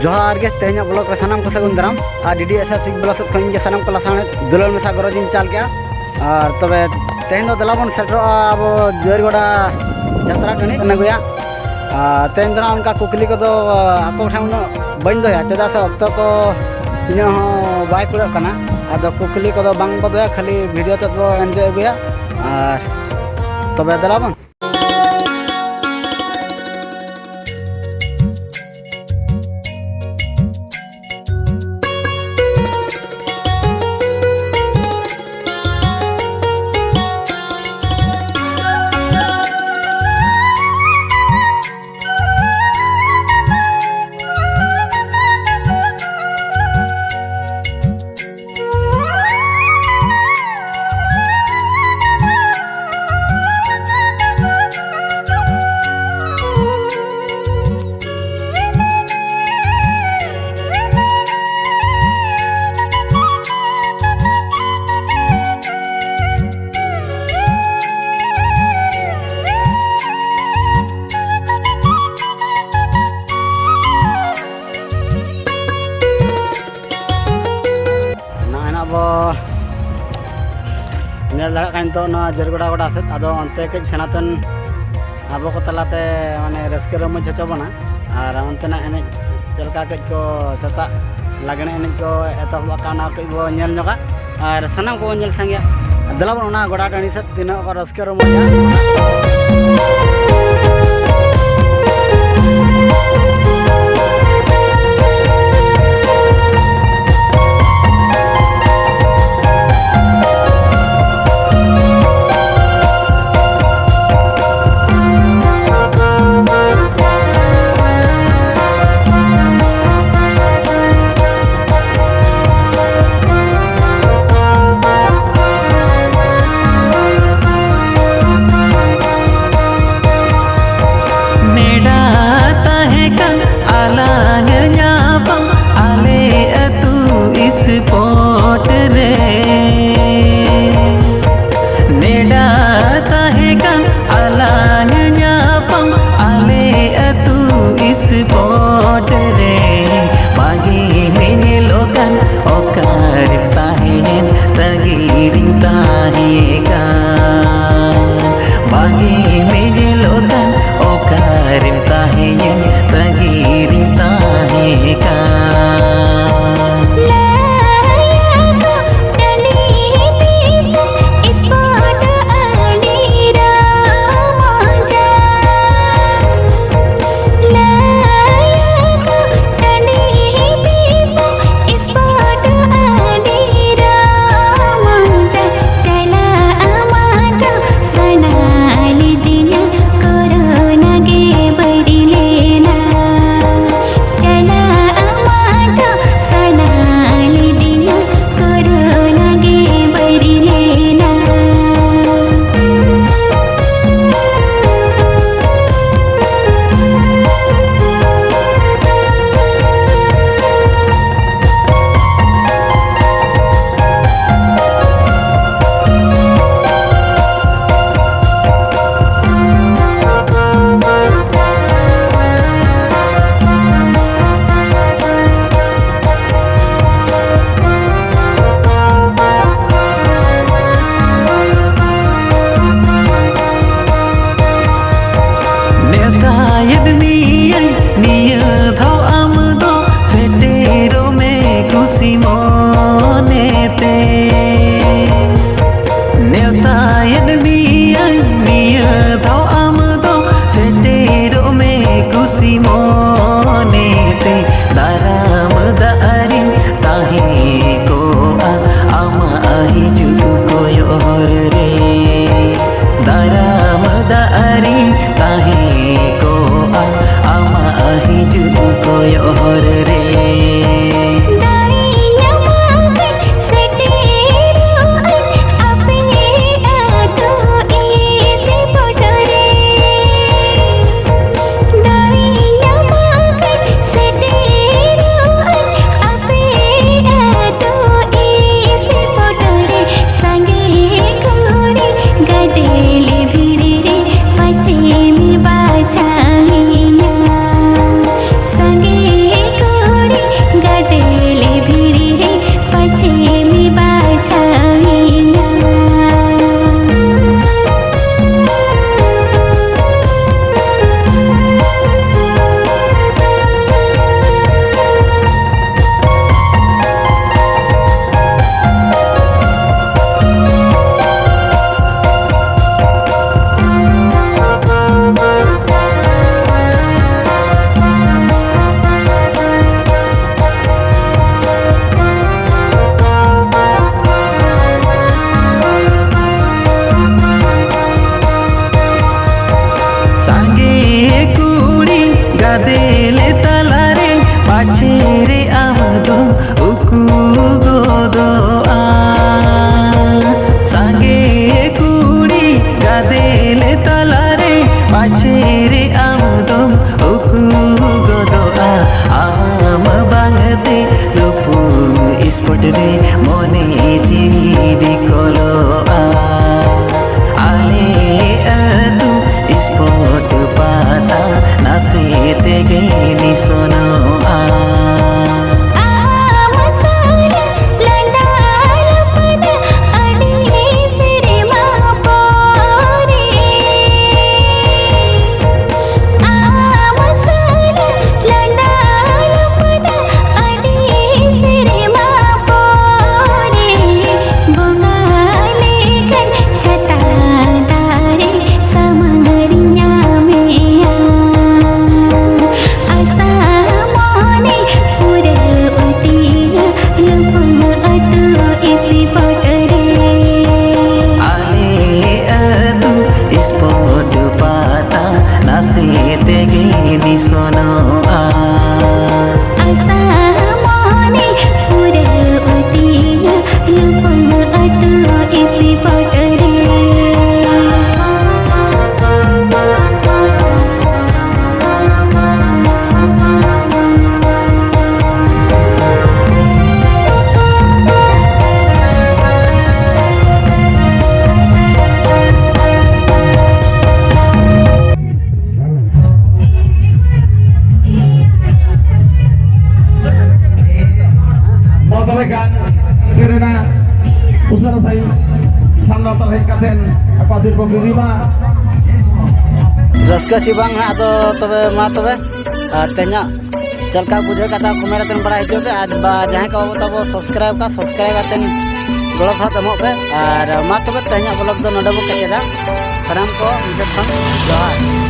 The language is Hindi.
जोहार गे तेहना ब्लॉक रे सानाम को सगुन दाराम और DDSS ब्लॉक से खन गे सानाम को लासाने दुलाल मेसा गरजिन चाल गया और तबे तेहन दो दलाबन सेटर अब जुआरगोड़ा यात्रा टनी नगुया तेहन दरा उनका कुकली को दो आपको ठाउन बन दोया चदा से अक्तो को इनो बाय कुड़ कना आदो कुकली को दो बांग बदया खाली वीडियो तो एंजॉय गया और तबे दलाबन नेल दाड़ा कान तो ना जरगोड़ा गोड़ा से आदो अंते के सनातन आबो को तलाते माने रस्के रमज होचो बना और अंतना एने चलका के को सता लागने एने को एतहबा काना के बो नेल नोका और सनाम को नेल संगे दलाबन ओना गोड़ा टाणी से तिना को रस्के रमज स्पॉट रे नेडा ताहेकन आलांग न्यापम आले अतु स्पॉट रे बागी मेने लोकन ओकार ताहेन तगीरिंग ताहेका बागी मेने लोकन ओकार ताहेन तगीरिंग ताहेका दाराम दारी ताहे को आमा आही जुगु को योर रे दाराम दारी ताहे को आमा आही जुगु को योर रे संगे ate lupung spot re mone jibi koloa ale atu spot pata nase tege nisonoa sonoa asa mone pura utia lupang atu isi potare Sirena usara saya sanda terhek kasen pasir pembirima रस्का चिबांग है तो तबे मा तबे तेना चलका बुझे कथा कमेरा तन बड़ा हिजो पे आज बा जहां का तब सब्सक्राइब आतन गलो था तमो पे और मा तबे तेना ब्लॉग दो नडबो केदा सलाम को इज्जत खन जोहार।